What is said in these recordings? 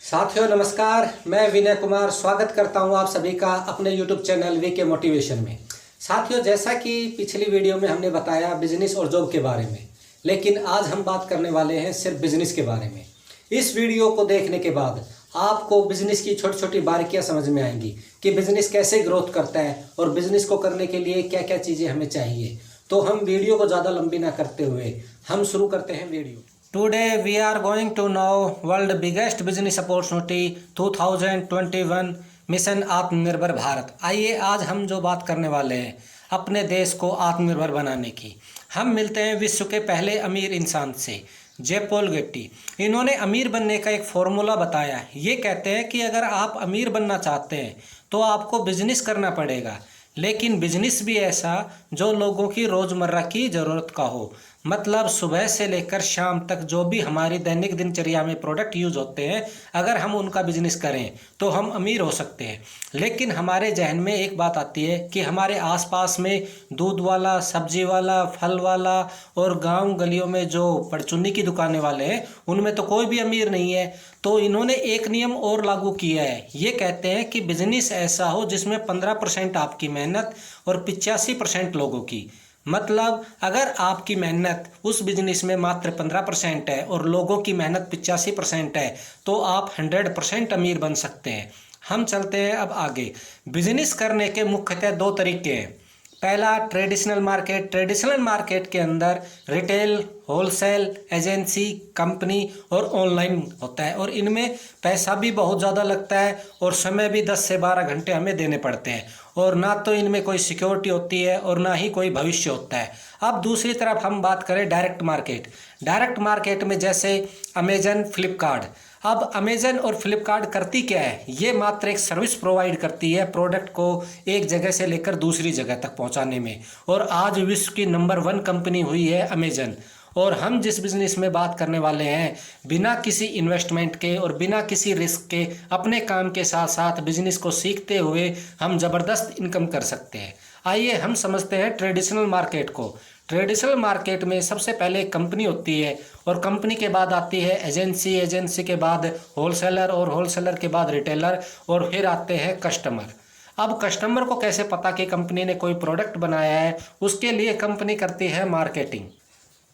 साथियों नमस्कार, मैं विनय कुमार स्वागत करता हूं आप सभी का अपने YouTube चैनल वीके मोटिवेशन में। साथियों, जैसा कि पिछली वीडियो में हमने बताया बिजनेस और जॉब के बारे में, लेकिन आज हम बात करने वाले हैं सिर्फ बिजनेस के बारे में। इस वीडियो को देखने के बाद आपको बिजनेस की छोटी छोटी बारीकियां समझ में आएंगी कि बिजनेस कैसे ग्रोथ करता है और बिजनेस को करने के लिए क्या क्या चीज़ें हमें चाहिए। तो हम वीडियो को ज़्यादा लंबी ना करते हुए हम शुरू करते हैं video. Today we are going to know world biggest business opportunity 2021 mission आत्मनिर्भर भारत। आइए आज हम जो बात करने वाले हैं अपने देश को आत्मनिर्भर बनाने की। हम मिलते हैं विश्व के पहले अमीर इंसान से, जे पॉल गेट्टी। इन्होंने अमीर बनने का एक फॉर्मूला बताया। ये कहते हैं कि अगर आप अमीर बनना चाहते हैं तो आपको बिजनेस करना पड़ेगा, लेकिन बिजनेस भी ऐसा जो लोगों की रोज़मर्रा की ज़रूरत का हो। मतलब सुबह से लेकर शाम तक जो भी हमारी दैनिक दिनचर्या में प्रोडक्ट यूज़ होते हैं, अगर हम उनका बिजनेस करें तो हम अमीर हो सकते हैं। लेकिन हमारे जहन में एक बात आती है कि हमारे आसपास में दूध वाला, सब्जी वाला, फल वाला और गांव गलियों में जो परचूनी की दुकानें वाले हैं, उनमें तो कोई भी अमीर नहीं है। तो इन्होंने एक नियम और लागू किया है। ये कहते हैं कि बिजनेस ऐसा हो जिसमें 15% आपकी मेहनत और 85% लोगों की। मतलब अगर आपकी मेहनत उस बिजनेस में मात्र 15% है और लोगों की मेहनत 85% है तो आप 100% अमीर बन सकते हैं। हम चलते हैं अब आगे। बिजनेस करने के मुख्यतः दो तरीके हैं। पहला, ट्रेडिशनल मार्केट। ट्रेडिशनल मार्केट के अंदर रिटेल, होलसेल, एजेंसी, कंपनी और ऑनलाइन होता है, और इनमें पैसा भी बहुत ज़्यादा लगता है और समय भी 10 से 12 घंटे हमें देने पड़ते हैं, और ना तो इनमें कोई सिक्योरिटी होती है और ना ही कोई भविष्य होता है। अब दूसरी तरफ हम बात करें डायरेक्ट मार्केट। डायरेक्ट मार्केट में जैसे अमेजन, फ्लिपकार्ट। अब अमेजन और फ्लिपकार्ट करती क्या है? ये मात्र एक सर्विस प्रोवाइड करती है प्रोडक्ट को एक जगह से लेकर दूसरी जगह तक पहुंचाने में, और आज विश्व की नंबर 1 कंपनी हुई है अमेजन। और हम जिस बिज़नेस में बात करने वाले हैं, बिना किसी इन्वेस्टमेंट के और बिना किसी रिस्क के अपने काम के साथ साथ बिजनेस को सीखते हुए हम ज़बरदस्त इनकम कर सकते हैं। आइए हम समझते हैं ट्रेडिशनल मार्केट को। ट्रेडिशनल मार्केट में सबसे पहले कंपनी होती है, और कंपनी के बाद आती है एजेंसी, एजेंसी के बाद होलसेलर, और होलसेलर के बाद रिटेलर, और फिर आते हैं कस्टमर। अब कस्टमर को कैसे पता कि कंपनी ने कोई प्रोडक्ट बनाया है? उसके लिए कंपनी करती है मार्केटिंग।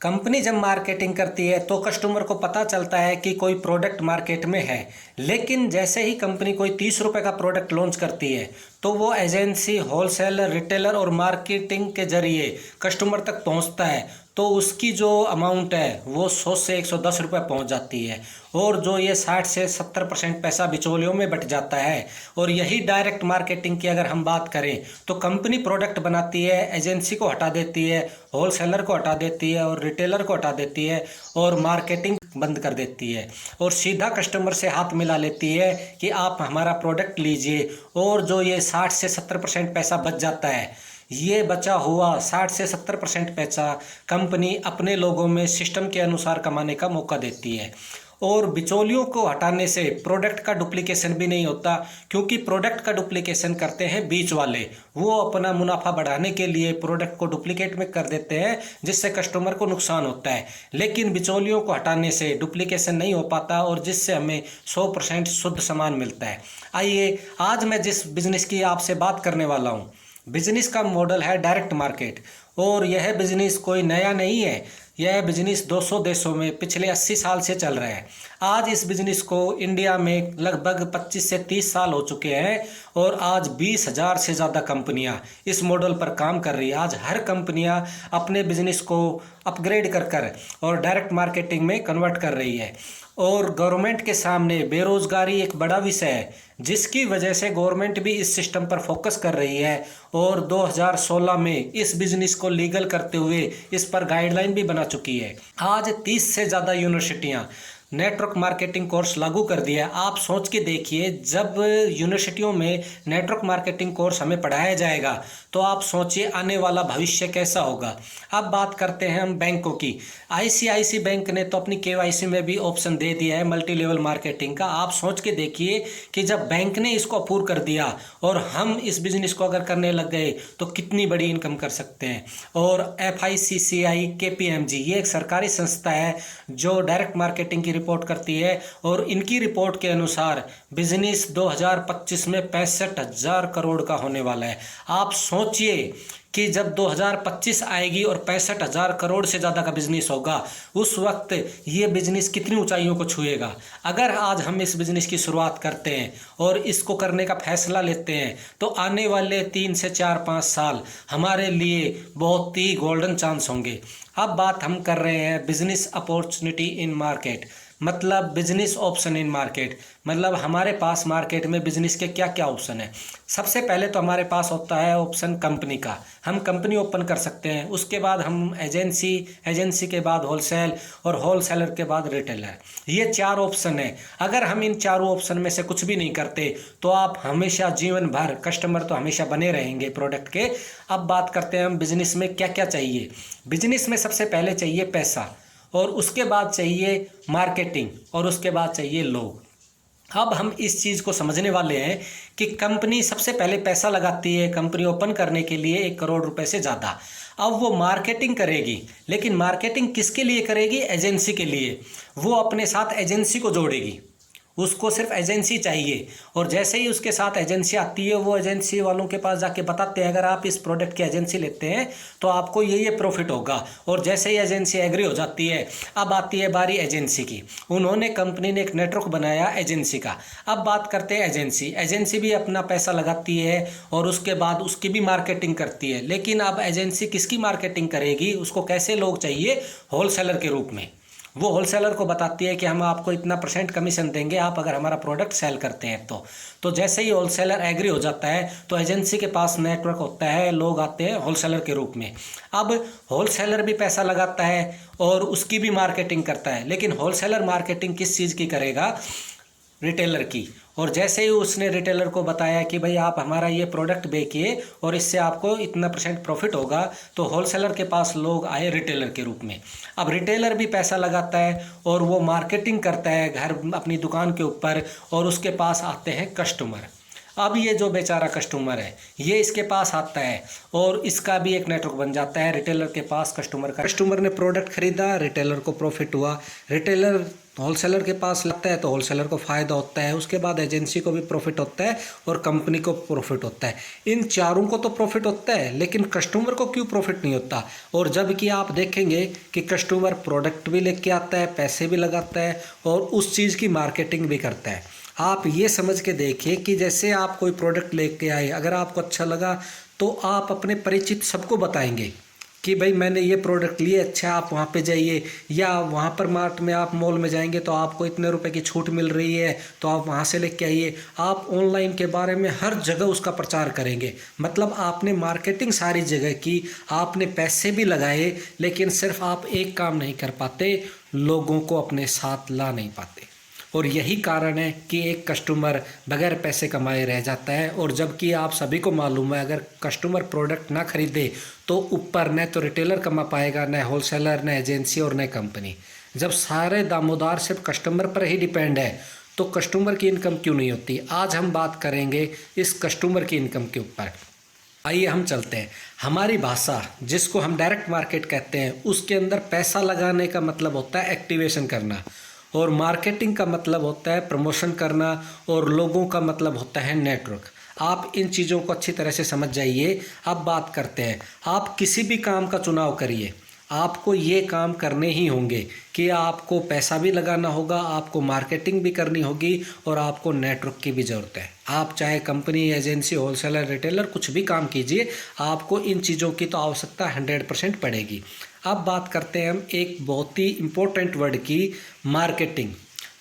कंपनी जब मार्केटिंग करती है तो कस्टमर को पता चलता है कि कोई प्रोडक्ट मार्केट में है। लेकिन जैसे ही कंपनी कोई 30 रुपये का प्रोडक्ट लॉन्च करती है तो वो एजेंसी, होलसेलर, रिटेलर और मार्केटिंग के जरिए कस्टमर तक पहुंचता है, तो उसकी जो अमाउंट है वो 100 से 110 रुपये पहुँच जाती है, और जो ये 60 से 70% पैसा बिचौलियों में बट जाता है। और यही डायरेक्ट मार्केटिंग की अगर हम बात करें तो कंपनी प्रोडक्ट बनाती है, एजेंसी को हटा देती है, होलसेलर को हटा देती है और रिटेलर को हटा देती है, और मार्केटिंग बंद कर देती है, और सीधा कस्टमर से हाथ मिला लेती है कि आप हमारा प्रोडक्ट लीजिए। और जो ये 60 से 70% पैसा बच जाता है, ये बचा हुआ 60 से 70% पैसा कंपनी अपने लोगों में सिस्टम के अनुसार कमाने का मौका देती है। और बिचौलियों को हटाने से प्रोडक्ट का डुप्लीकेशन भी नहीं होता, क्योंकि प्रोडक्ट का डुप्लीकेशन करते हैं बीच वाले। वो अपना मुनाफा बढ़ाने के लिए प्रोडक्ट को डुप्लीकेट में कर देते हैं, जिससे कस्टमर को नुकसान होता है। लेकिन बिचौलियों को हटाने से डुप्लीकेशन नहीं हो पाता, और जिससे हमें 100% शुद्ध सामान मिलता है। आइए आज मैं जिस बिजनेस की आपसे बात करने वाला हूँ, बिजनेस का मॉडल है डायरेक्ट मार्केट। और यह बिजनेस कोई नया नहीं है। यह बिजनेस 200 देशों में पिछले 80 साल से चल रहा है। आज इस बिजनेस को इंडिया में लगभग 25 से 30 साल हो चुके हैं, और आज 20,000 से ज़्यादा कंपनियां इस मॉडल पर काम कर रही है। आज हर कंपनियां अपने बिजनेस को अपग्रेड कर कर और डायरेक्ट मार्केटिंग में कन्वर्ट कर रही है। और गवर्नमेंट के सामने बेरोज़गारी एक बड़ा विषय है, जिसकी वजह से गवर्नमेंट भी इस सिस्टम पर फोकस कर रही है, और 2016 में इस बिजनेस को लीगल करते हुए इस पर गाइडलाइन भी बना चुकी है। आज 30 से ज़्यादा यूनिवर्सिटियाँ नेटवर्क मार्केटिंग कोर्स लागू कर दिया। आप सोच के देखिए, जब यूनिवर्सिटियों में नेटवर्क मार्केटिंग कोर्स हमें पढ़ाया जाएगा तो आप सोचिए आने वाला भविष्य कैसा होगा। अब बात करते हैं हम बैंकों की। आईसीआईसी बैंक ने तो अपनी केवाईसी में भी ऑप्शन दे दिया है मल्टी लेवल मार्केटिंग का। आप सोच के देखिए कि जब बैंक ने इसको अप्रूव कर दिया और हम इस बिज़नेस को अगर करने लग गए तो कितनी बड़ी इनकम कर सकते हैं। और FICCI KPMG ये एक सरकारी संस्था है जो डायरेक्ट मार्केटिंग की रिपोर्ट करती है और इनकी रिपोर्ट के अनुसार बिजनेस 2025 में 65,000 करोड़ का होने वाला है। आप सोचिए कि जब 2025 आएगी और 65,000 करोड़ से ज़्यादा का बिजनेस होगा, उस वक्त ये बिजनेस कितनी ऊंचाइयों को छुएगा। अगर आज हम इस बिजनेस की शुरुआत करते हैं और इसको करने का फैसला लेते हैं तो आने वाले 3 से 4-5 साल हमारे लिए बहुत ही गोल्डन चांस होंगे। अब बात हम कर रहे हैं बिजनेस अपॉर्चुनिटी इन मार्केट, मतलब बिजनेस ऑप्शन इन मार्केट, मतलब हमारे पास मार्केट में बिजनेस के क्या क्या ऑप्शन है। सबसे पहले तो हमारे पास होता है ऑप्शन कंपनी का, हम कंपनी ओपन कर सकते हैं। उसके बाद हम एजेंसी के बाद होलसेल और होलसेलर के बाद रिटेलर, ये 4 ऑप्शन है। अगर हम इन चारों ऑप्शन में से कुछ भी नहीं करते तो आप हमेशा जीवन भर कस्टमर तो हमेशा बने रहेंगे प्रोडक्ट के। अब बात करते हैं हम बिजनेस में क्या क्या चाहिए। बिजनेस में सबसे पहले चाहिए पैसा, और उसके बाद चाहिए मार्केटिंग, और उसके बाद चाहिए लोग। अब हम इस चीज़ को समझने वाले हैं कि कंपनी सबसे पहले पैसा लगाती है कंपनी ओपन करने के लिए 1 करोड़ रुपए से ज़्यादा। अब वो मार्केटिंग करेगी, लेकिन मार्केटिंग किसके लिए करेगी? एजेंसी के लिए। वो अपने साथ एजेंसी को जोड़ेगी, उसको सिर्फ एजेंसी चाहिए। और जैसे ही उसके साथ एजेंसी आती है, वो एजेंसी वालों के पास जाके बताते हैं अगर आप इस प्रोडक्ट की एजेंसी लेते हैं तो आपको ये प्रॉफिट होगा। और जैसे ही एजेंसी एग्री हो जाती है, अब आती है बारी एजेंसी की। उन्होंने कंपनी ने एक नेटवर्क बनाया एजेंसी का। अब बात करते हैं एजेंसी भी अपना पैसा लगाती है और उसके बाद उसकी भी मार्केटिंग करती है। लेकिन अब एजेंसी किसकी मार्केटिंग करेगी? उसको कैसे लोग चाहिए? होलसेलर के रूप में। वो होलसेलर को बताती है कि हम आपको इतना % कमीशन देंगे आप अगर हमारा प्रोडक्ट सेल करते हैं तो जैसे ही होलसेलर एग्री हो जाता है तो एजेंसी के पास नेटवर्क होता है, लोग आते हैं होलसेलर के रूप में। अब होलसेलर भी पैसा लगाता है और उसकी भी मार्केटिंग करता है, लेकिन होलसेलर मार्केटिंग किस चीज़ की करेगा? रिटेलर की। और जैसे ही उसने रिटेलर को बताया कि भाई आप हमारा ये प्रोडक्ट बेचिए और इससे आपको इतना % प्रॉफिट होगा, तो होलसेलर के पास लोग आए रिटेलर के रूप में। अब रिटेलर भी पैसा लगाता है और वो मार्केटिंग करता है घर अपनी दुकान के ऊपर, और उसके पास आते हैं कस्टमर। अब ये जो बेचारा कस्टमर है ये इसके पास आता है और इसका भी एक नेटवर्क बन जाता है रिटेलर के पास कस्टमर का। कस्टमर ने प्रोडक्ट खरीदा, रिटेलर को प्रॉफिट हुआ, रिटेलर होलसेलर के पास लगता है तो होलसेलर को फ़ायदा होता है, उसके बाद एजेंसी को भी प्रॉफिट होता है और कंपनी को प्रॉफिट होता है। इन चारों को तो प्रॉफिट होता है, लेकिन कस्टमर को क्यों प्रॉफिट नहीं होता? और जबकि आप देखेंगे कि कस्टमर प्रोडक्ट भी लेके आता है, पैसे भी लगाता है और उस चीज़ की मार्केटिंग भी करता है। आप ये समझ के देखिए कि जैसे आप कोई प्रोडक्ट लेके आए, अगर आपको अच्छा लगा तो आप अपने परिचित सबको बताएंगे कि भाई मैंने ये प्रोडक्ट लिए, अच्छा आप वहाँ पे जाइए, या वहाँ पर मार्ट में आप मॉल में जाएंगे तो आपको इतने रुपए की छूट मिल रही है तो आप वहाँ से लेके आइए। आप ऑनलाइन के बारे में हर जगह उसका प्रचार करेंगे। मतलब आपने मार्केटिंग सारी जगह की, आपने पैसे भी लगाए, लेकिन सिर्फ आप एक काम नहीं कर पाते, लोगों को अपने साथ ला नहीं पाते। और यही कारण है कि एक कस्टमर बगैर पैसे कमाए रह जाता है। और जबकि आप सभी को मालूम है अगर कस्टमर प्रोडक्ट ना खरीदे तो ऊपर न तो रिटेलर कमा पाएगा, न होलसेलर, न एजेंसी और न कंपनी। जब सारे दामोदार सिर्फ कस्टमर पर ही डिपेंड है तो कस्टमर की इनकम क्यों नहीं होती? आज हम बात करेंगे इस कस्टमर की इनकम के ऊपर। आइए हम चलते हैं। हमारी भाषा जिसको हम डायरेक्ट मार्केट कहते हैं, उसके अंदर पैसा लगाने का मतलब होता है एक्टिवेशन करना, और मार्केटिंग का मतलब होता है प्रमोशन करना, और लोगों का मतलब होता है नेटवर्क। आप इन चीज़ों को अच्छी तरह से समझ जाइए। अब बात करते हैं, आप किसी भी काम का चुनाव करिए, आपको ये काम करने ही होंगे कि आपको पैसा भी लगाना होगा, आपको मार्केटिंग भी करनी होगी और आपको नेटवर्क की भी ज़रूरत है। आप चाहे कंपनी, एजेंसी, होलसेलर, रिटेलर कुछ भी काम कीजिए, आपको इन चीज़ों की तो आवश्यकता 100% पड़ेगी। अब बात करते हैं हम एक बहुत ही इम्पोर्टेंट वर्ड की, मार्केटिंग।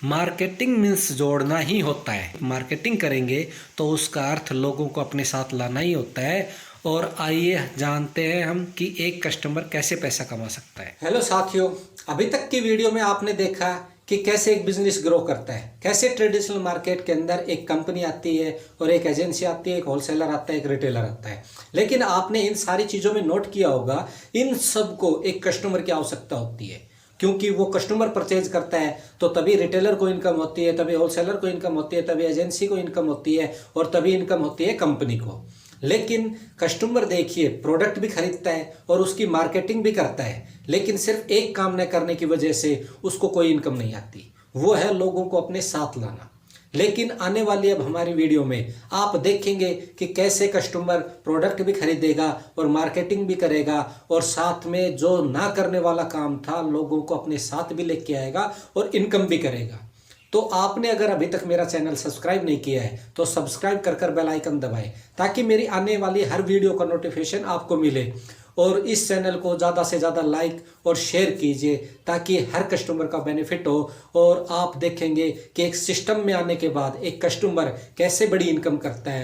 मार्केटिंग मीन्स जोड़ना ही होता है। मार्केटिंग करेंगे तो उसका अर्थ लोगों को अपने साथ लाना ही होता है। और आइए जानते हैं हम कि एक कस्टमर कैसे पैसा कमा सकता है। हेलो साथियों, अभी तक की वीडियो में आपने देखा कि कैसे एक बिजनेस ग्रो करता है, कैसे ट्रेडिशनल मार्केट के अंदर एक कंपनी आती है और एक एजेंसी आती है, एक होलसेलर आता है, एक रिटेलर आता है। लेकिन आपने इन सारी चीज़ों में नोट किया होगा, इन सब को एक कस्टमर की आवश्यकता होती है, क्योंकि वो कस्टमर परचेज करता है तो तभी रिटेलर को इनकम होती है, तभी होलसेलर को इनकम होती है, तभी एजेंसी को इनकम होती है और तभी इनकम होती है कंपनी को। लेकिन कस्टमर देखिए प्रोडक्ट भी खरीदता है और उसकी मार्केटिंग भी करता है, लेकिन सिर्फ एक काम न करने की वजह से उसको कोई इनकम नहीं आती। वो है लोगों को अपने साथ लाना। लेकिन आने वाली अब हमारी वीडियो में आप देखेंगे कि कैसे कस्टमर प्रोडक्ट भी खरीदेगा और मार्केटिंग भी करेगा, और साथ में जो ना करने वाला काम था लोगों को अपने साथ भी लेके आएगा और इनकम भी करेगा। तो आपने अगर अभी तक मेरा चैनल सब्सक्राइब नहीं किया है तो सब्सक्राइब कर बेल आइकन दबाएं, ताकि मेरी आने वाली हर वीडियो का नोटिफिकेशन आपको मिले। और इस चैनल को ज़्यादा से ज़्यादा लाइक और शेयर कीजिए, ताकि हर कस्टमर का बेनिफिट हो। और आप देखेंगे कि एक सिस्टम में आने के बाद एक कस्टमर कैसे बड़ी इनकम करता है।